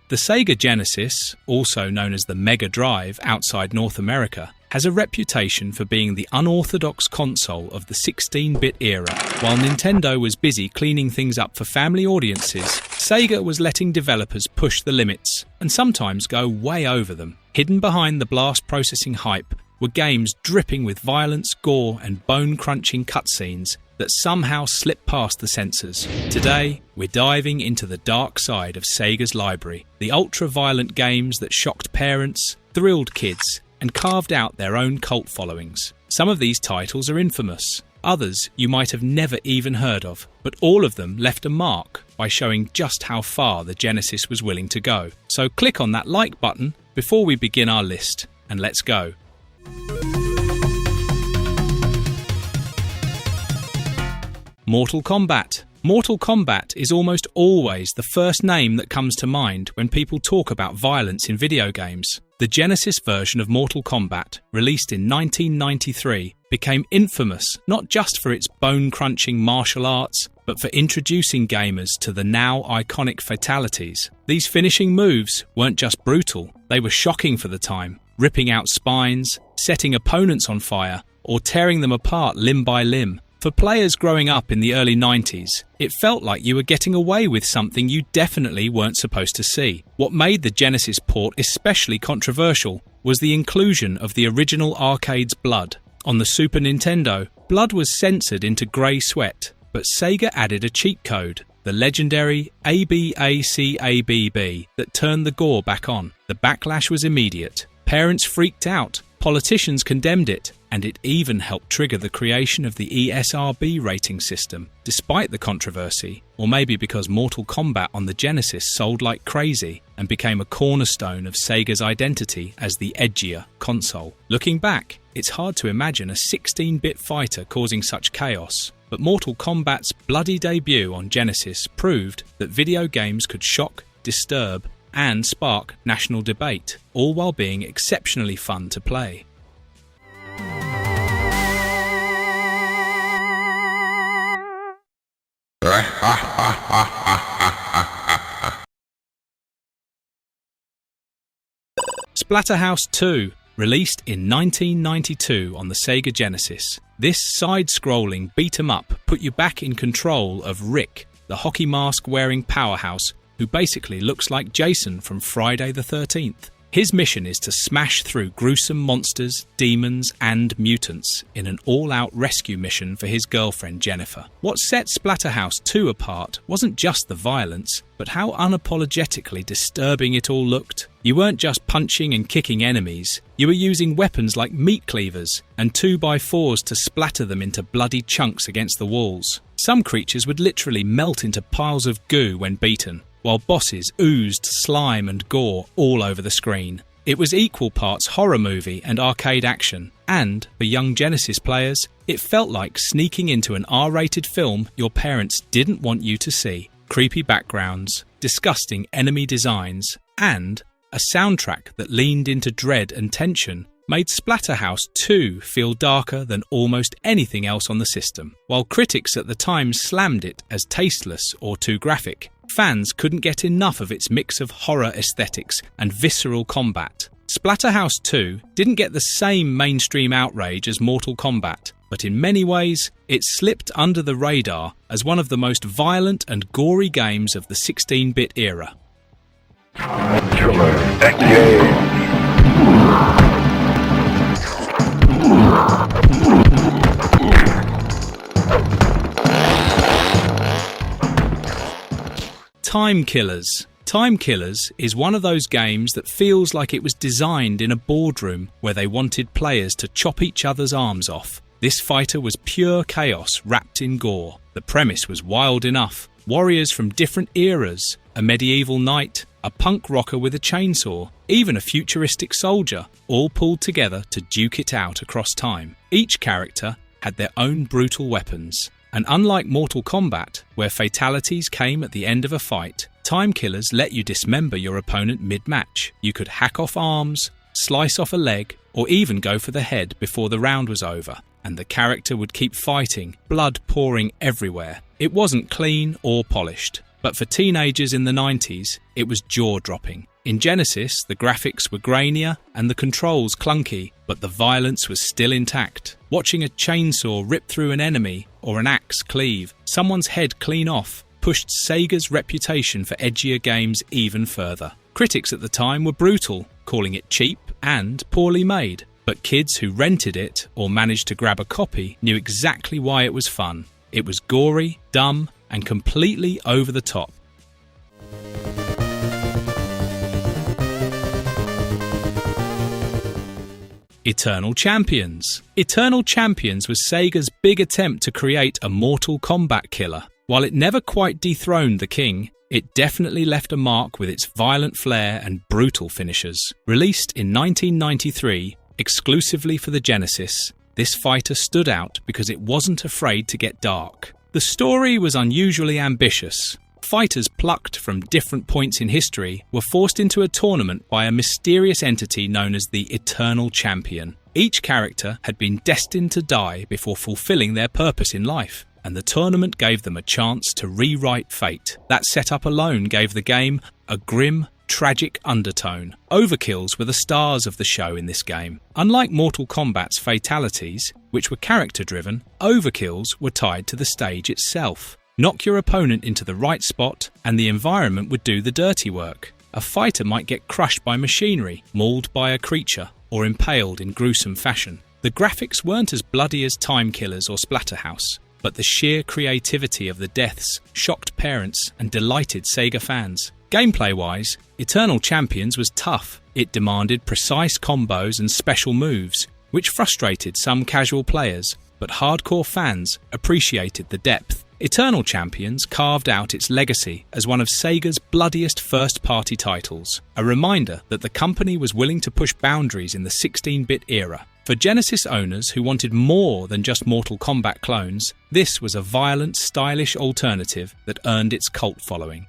The Sega Genesis, also known as the Mega Drive outside North America, has a reputation for being the unorthodox console of the 16-bit era. While Nintendo was busy cleaning things up for family audiences, Sega was letting developers push the limits, and sometimes go way over them. Hidden behind the blast processing hype were games dripping with violence, gore, and bone-crunching cutscenes that somehow slipped past the censors. Today, we're diving into the dark side of Sega's library, the ultra-violent games that shocked parents, thrilled kids, and carved out their own cult followings. Some of these titles are infamous, others you might have never even heard of, but all of them left a mark by showing just how far the Genesis was willing to go. So click on that like button before we begin our list, and let's go. Mortal Kombat. Mortal Kombat is almost always the first name that comes to mind when people talk about violence in video games. The Genesis version of Mortal Kombat, released in 1993, became infamous not just for its bone-crunching martial arts, but for introducing gamers to the now iconic fatalities. These finishing moves weren't just brutal, they were shocking for the time, ripping out spines, setting opponents on fire, or tearing them apart limb by limb. For players growing up in the early 90s, it felt like you were getting away with something you definitely weren't supposed to see. What made the Genesis port especially controversial was the inclusion of the original arcade's blood. On the Super Nintendo, blood was censored into grey sweat, but Sega added a cheat code, the legendary ABACABB, that turned the gore back on. The backlash was immediate. Parents freaked out, politicians condemned it, and it even helped trigger the creation of the ESRB rating system. Despite the controversy, or maybe because Mortal Kombat on the Genesis sold like crazy and became a cornerstone of Sega's identity as the edgier console. Looking back, it's hard to imagine a 16-bit fighter causing such chaos, but Mortal Kombat's bloody debut on Genesis proved that video games could shock, disturb, and spark national debate, all while being exceptionally fun to play. Splatterhouse 2, released in 1992 on the Sega Genesis. This side-scrolling beat-em-up put you back in control of Rick, the hockey mask-wearing powerhouse who basically looks like Jason from Friday the 13th. His mission is to smash through gruesome monsters, demons, and mutants in an all-out rescue mission for his girlfriend Jennifer. What set Splatterhouse 2 apart wasn't just the violence, but how unapologetically disturbing it all looked. You weren't just punching and kicking enemies, you were using weapons like meat cleavers and 2x4s to splatter them into bloody chunks against the walls. Some creatures would literally melt into piles of goo when beaten, while bosses oozed slime and gore all over the screen. It was equal parts horror movie and arcade action, and, for young Genesis players, it felt like sneaking into an R-rated film your parents didn't want you to see. Creepy backgrounds, disgusting enemy designs, and a soundtrack that leaned into dread and tension made Splatterhouse 2 feel darker than almost anything else on the system. While critics at the time slammed it as tasteless or too graphic, fans couldn't get enough of its mix of horror aesthetics and visceral combat. Splatterhouse 2 didn't get the same mainstream outrage as Mortal Kombat, but in many ways, it slipped under the radar as one of the most violent and gory games of the 16-bit era. Killer, engage! Time Killers. Time Killers is one of those games that feels like it was designed in a boardroom where they wanted players to chop each other's arms off. This fighter was pure chaos wrapped in gore. The premise was wild enough. Warriors from different eras, a medieval knight, a punk rocker with a chainsaw, even a futuristic soldier, all pulled together to duke it out across time. Each character had their own brutal weapons, And unlike Mortal Kombat, where fatalities came at the end of a fight, time killers let you dismember your opponent mid-match. You could hack off arms, slice off a leg, or even go for the head before the round was over, and the character would keep fighting, blood pouring everywhere. It wasn't clean or polished, but for teenagers in the 90s, it was jaw-dropping. In Genesis, the graphics were grainier and the controls clunky, but the violence was still intact. Watching a chainsaw rip through an enemy or an axe cleave someone's head clean off pushed Sega's reputation for edgier games even further. Critics at the time were brutal, calling it cheap and poorly made, but kids who rented it or managed to grab a copy knew exactly why it was fun. It was gory, dumb, and completely over the top. Eternal Champions. Eternal Champions was Sega's big attempt to create a Mortal Kombat killer. While it never quite dethroned the king, it definitely left a mark with its violent flair and brutal finishes. Released in 1993, exclusively for the Genesis, this fighter stood out because it wasn't afraid to get dark. The story was unusually ambitious. Fighters plucked from different points in history were forced into a tournament by a mysterious entity known as the Eternal Champion. Each character had been destined to die before fulfilling their purpose in life, and the tournament gave them a chance to rewrite fate. That setup alone gave the game a grim, tragic undertone. Overkills were the stars of the show in this game. Unlike Mortal Kombat's fatalities, which were character-driven, overkills were tied to the stage itself. Knock your opponent into the right spot, and the environment would do the dirty work. A fighter might get crushed by machinery, mauled by a creature, or impaled in gruesome fashion. The graphics weren't as bloody as Time Killers or Splatterhouse, but the sheer creativity of the deaths shocked parents and delighted Sega fans. Gameplay-wise, Eternal Champions was tough. It demanded precise combos and special moves, which frustrated some casual players, but hardcore fans appreciated the depth. Eternal Champions carved out its legacy as one of Sega's bloodiest first-party titles, a reminder that the company was willing to push boundaries in the 16-bit era. For Genesis owners who wanted more than just Mortal Kombat clones, this was a violent, stylish alternative that earned its cult following.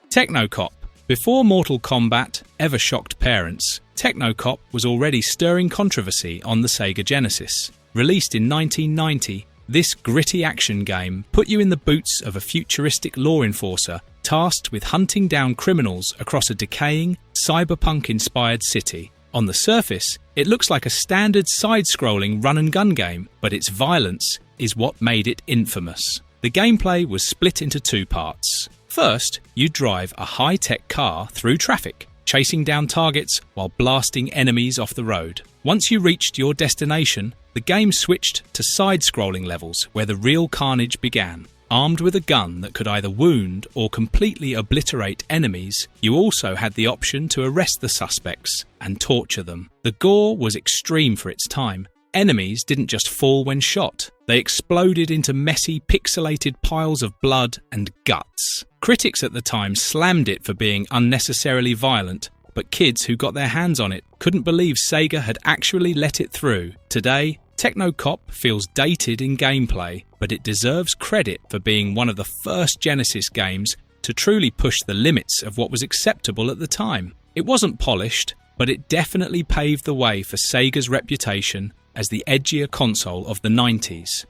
Technocop. Before Mortal Kombat ever shocked parents, Technocop was already stirring controversy on the Sega Genesis. Released in 1990, this gritty action game put you in the boots of a futuristic law enforcer tasked with hunting down criminals across a decaying, cyberpunk-inspired city. On the surface, it looks like a standard side-scrolling run-and-gun game, but its violence is what made it infamous. The gameplay was split into two parts. First, you drive a high-tech car through traffic, chasing down targets while blasting enemies off the road. Once you reached your destination, the game switched to side-scrolling levels where the real carnage began. Armed with a gun that could either wound or completely obliterate enemies, you also had the option to arrest the suspects and torture them. The gore was extreme for its time. Enemies didn't just fall when shot, they exploded into messy, pixelated piles of blood and guts. Critics at the time slammed it for being unnecessarily violent, but kids who got their hands on it couldn't believe Sega had actually let it through. Today, Technocop feels dated in gameplay, but it deserves credit for being one of the first Genesis games to truly push the limits of what was acceptable at the time. It wasn't polished, but it definitely paved the way for Sega's reputation as the edgier console of the 90s.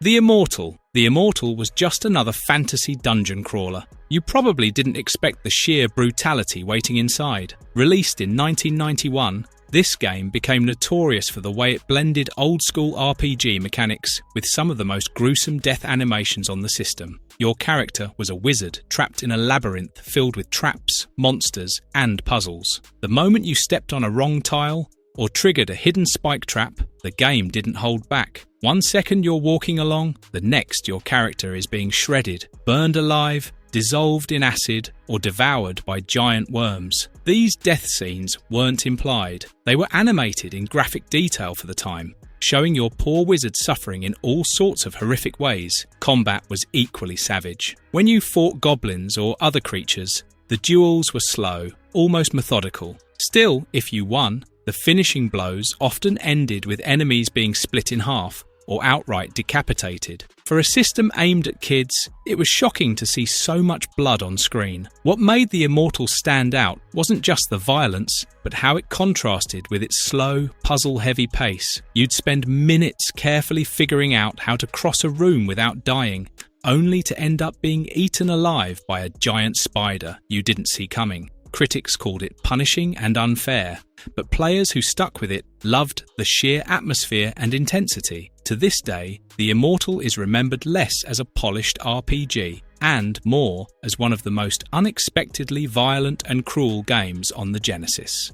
The Immortal. The Immortal was just another fantasy dungeon crawler. You probably didn't expect the sheer brutality waiting inside. Released in 1991, this game became notorious for the way it blended old-school RPG mechanics with some of the most gruesome death animations on the system. Your character was a wizard trapped in a labyrinth filled with traps, monsters, and puzzles. The moment you stepped on a wrong tile or triggered a hidden spike trap, the game didn't hold back. 1 second you're walking along, the next your character is being shredded, burned alive, dissolved in acid, or devoured by giant worms. These death scenes weren't implied. They were animated in graphic detail for the time, showing your poor wizard suffering in all sorts of horrific ways. Combat was equally savage. When you fought goblins or other creatures, the duels were slow, almost methodical. Still, if you won, the finishing blows often ended with enemies being split in half or outright decapitated. For a system aimed at kids, it was shocking to see so much blood on screen. What made the Immortal stand out wasn't just the violence, but how it contrasted with its slow, puzzle-heavy pace. You'd spend minutes carefully figuring out how to cross a room without dying, only to end up being eaten alive by a giant spider you didn't see coming. Critics called it punishing and unfair, but players who stuck with it loved the sheer atmosphere and intensity. To this day, the Immortal is remembered less as a polished RPG and more as one of the most unexpectedly violent and cruel games on the Genesis.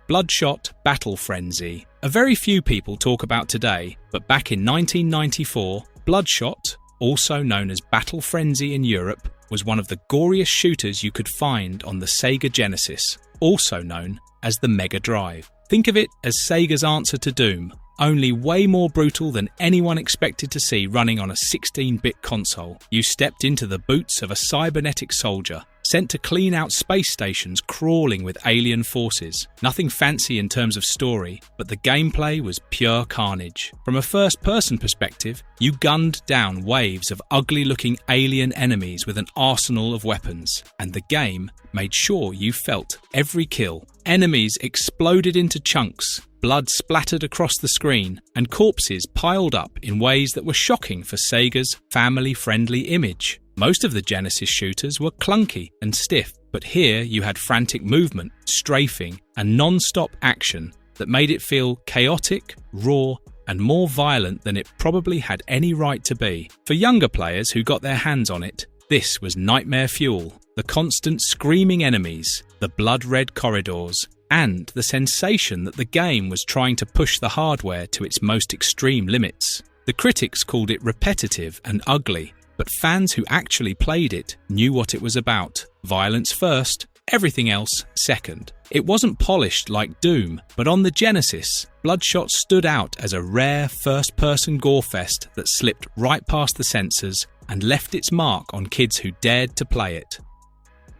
Bloodshot Battle Frenzy. A very few people talk about today, but back in 1994, Bloodshot, also known as Battle Frenzy in Europe, was one of the goriest shooters you could find on the Sega Genesis, also known as the Mega Drive. Think of it as Sega's answer to Doom, only way more brutal than anyone expected to see running on a 16-bit console. You stepped into the boots of a cybernetic soldier, sent to clean out space stations crawling with alien forces. Nothing fancy in terms of story, but the gameplay was pure carnage. From a first-person perspective, you gunned down waves of ugly-looking alien enemies with an arsenal of weapons, and the game made sure you felt every kill. Enemies exploded into chunks, blood splattered across the screen, and corpses piled up in ways that were shocking for Sega's family-friendly image. Most of the Genesis shooters were clunky and stiff, but here you had frantic movement, strafing, and non-stop action that made it feel chaotic, raw, and more violent than it probably had any right to be. For younger players who got their hands on it, this was nightmare fuel. The constant screaming enemies, the blood-red corridors, and the sensation that the game was trying to push the hardware to its most extreme limits. The critics called it repetitive and ugly, but fans who actually played it knew what it was about. Violence first, everything else second. It wasn't polished like Doom, but on the Genesis, Bloodshot stood out as a rare first-person gore fest that slipped right past the censors and left its mark on kids who dared to play it.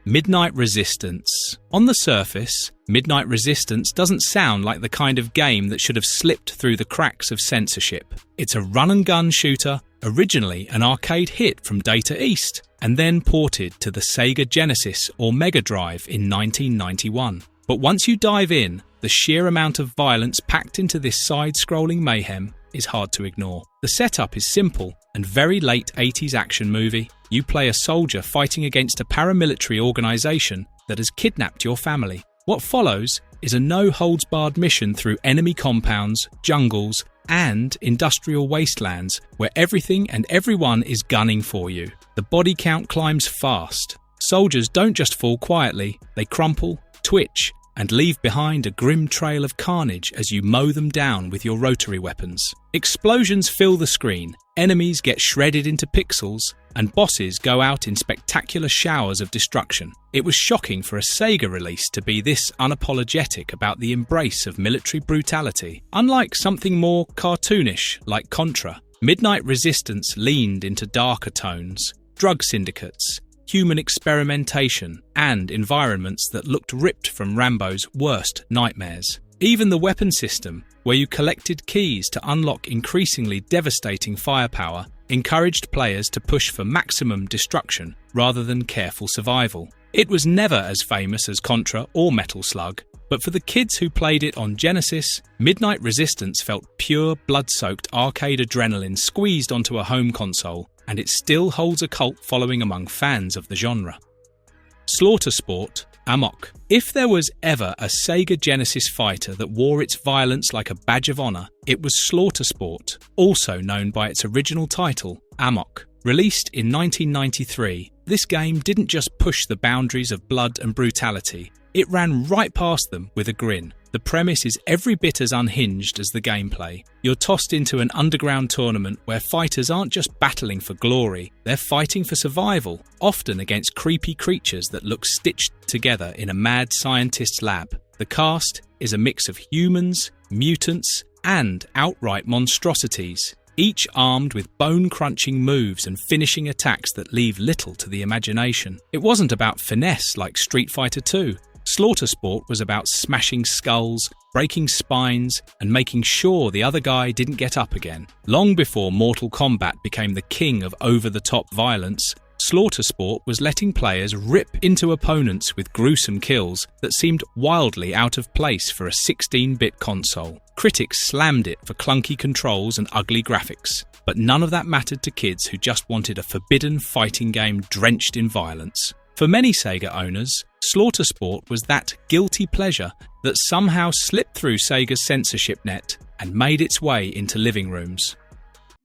Midnight Resistance. On the surface, Midnight Resistance doesn't sound like the kind of game that should have slipped through the cracks of censorship. It's a run-and-gun shooter, originally an arcade hit from Data East, and then ported to the Sega Genesis or Mega Drive in 1991. But once you dive in, the sheer amount of violence packed into this side-scrolling mayhem is hard to ignore. The setup is simple and very late 80s action movie. You play a soldier fighting against a paramilitary organisation that has kidnapped your family. What follows is a no-holds-barred mission through enemy compounds, jungles, and industrial wastelands where everything and everyone is gunning for you. The body count climbs fast. Soldiers don't just fall quietly, they crumple, twitch, and leave behind a grim trail of carnage as you mow them down with your rotary weapons. Explosions fill the screen, enemies get shredded into pixels, and bosses go out in spectacular showers of destruction. It was shocking for a Sega release to be this unapologetic about the embrace of military brutality. Unlike something more cartoonish like Contra, Midnight Resistance leaned into darker tones, drug syndicates, human experimentation, and environments that looked ripped from Rambo's worst nightmares. Even the weapon system, where you collected keys to unlock increasingly devastating firepower, encouraged players to push for maximum destruction rather than careful survival. It was never as famous as Contra or Metal Slug, but for the kids who played it on Genesis, Midnight Resistance felt pure blood-soaked arcade adrenaline squeezed onto a home console, and it still holds a cult following among fans of the genre. Slaughter Sport, Amok. If there was ever a Sega Genesis fighter that wore its violence like a badge of honour, it was Slaughter Sport, also known by its original title, Amok. Released in 1993, this game didn't just push the boundaries of blood and brutality, it ran right past them with a grin. The premise is every bit as unhinged as the gameplay. You're tossed into an underground tournament where fighters aren't just battling for glory, they're fighting for survival, often against creepy creatures that look stitched together in a mad scientist's lab. The cast is a mix of humans, mutants, and outright monstrosities. each armed with bone-crunching moves and finishing attacks that leave little to the imagination. It wasn't about finesse like Street Fighter II. Slaughter Sport was about smashing skulls, breaking spines, and making sure the other guy didn't get up again. Long before Mortal Kombat became the king of over-the-top violence, Slaughter Sport was letting players rip into opponents with gruesome kills that seemed wildly out of place for a 16-bit console. Critics slammed it for clunky controls and ugly graphics, but none of that mattered to kids who just wanted a forbidden fighting game drenched in violence. For many Sega owners, Slaughter Sport was that guilty pleasure that somehow slipped through Sega's censorship net and made its way into living rooms.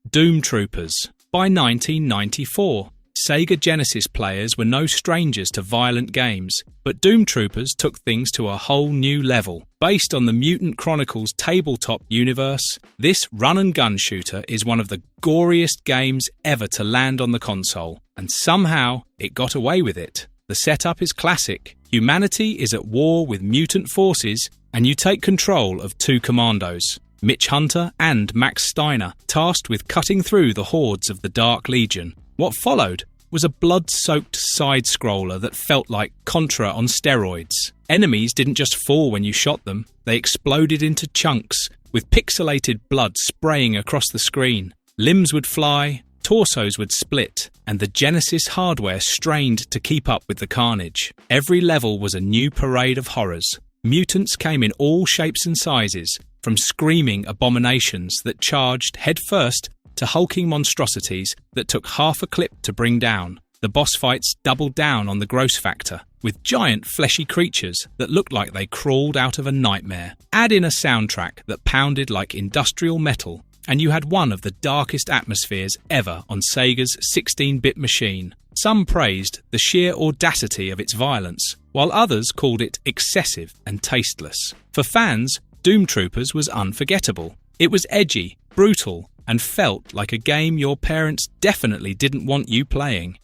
Doom Troopers. By 1994, Sega Genesis players were no strangers to violent games, but Doom Troopers took things to a whole new level. Based on the Mutant Chronicles tabletop universe, this run-and-gun shooter is one of the goriest games ever to land on the console, and somehow it got away with it. The setup is classic. Humanity is at war with mutant forces, and you take control of two commandos, Mitch Hunter and Max Steiner, tasked with cutting through the hordes of the Dark Legion. What followed was a blood-soaked side-scroller that felt like Contra on steroids. Enemies didn't just fall when you shot them, they exploded into chunks, with pixelated blood spraying across the screen. Limbs would fly, torsos would split, and the Genesis hardware strained to keep up with the carnage. Every level was a new parade of horrors. Mutants came in all shapes and sizes, from screaming abominations that charged headfirst to hulking monstrosities that took half a clip to bring down. The boss fights doubled down on the gross factor, with giant fleshy creatures that looked like they crawled out of a nightmare. Add in a soundtrack that pounded like industrial metal, and you had one of the darkest atmospheres ever on Sega's 16-bit machine. Some praised the sheer audacity of its violence, while others called it excessive and tasteless. For fans, Doom Troopers was unforgettable. It was edgy, brutal, and felt like a game your parents definitely didn't want you playing.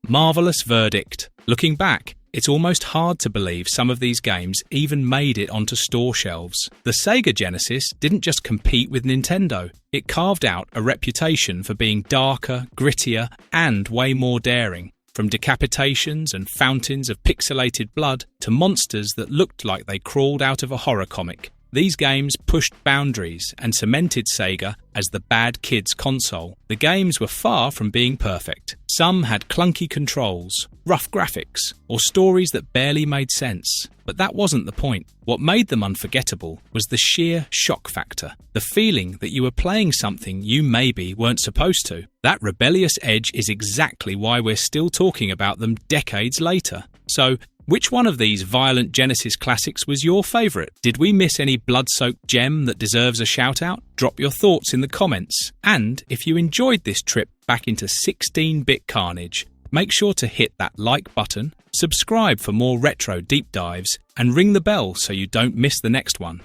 Marvelous verdict. Looking back, it's almost hard to believe some of these games even made it onto store shelves. The Sega Genesis didn't just compete with Nintendo, it carved out a reputation for being darker, grittier, and way more daring. From decapitations and fountains of pixelated blood to monsters that looked like they crawled out of a horror comic, these games pushed boundaries and cemented Sega as the bad kids console. The games were far from being perfect. Some had clunky controls, rough graphics, or stories that barely made sense. But that wasn't the point. What made them unforgettable was the sheer shock factor, the feeling that you were playing something you maybe weren't supposed to. That rebellious edge is exactly why we're still talking about them decades later. So, which one of these violent Genesis classics was your favourite? Did we miss any blood-soaked gem that deserves a shout-out? Drop your thoughts in the comments. And if you enjoyed this trip back into 16-bit carnage, make sure to hit that like button, subscribe for more retro deep dives, and ring the bell so you don't miss the next one.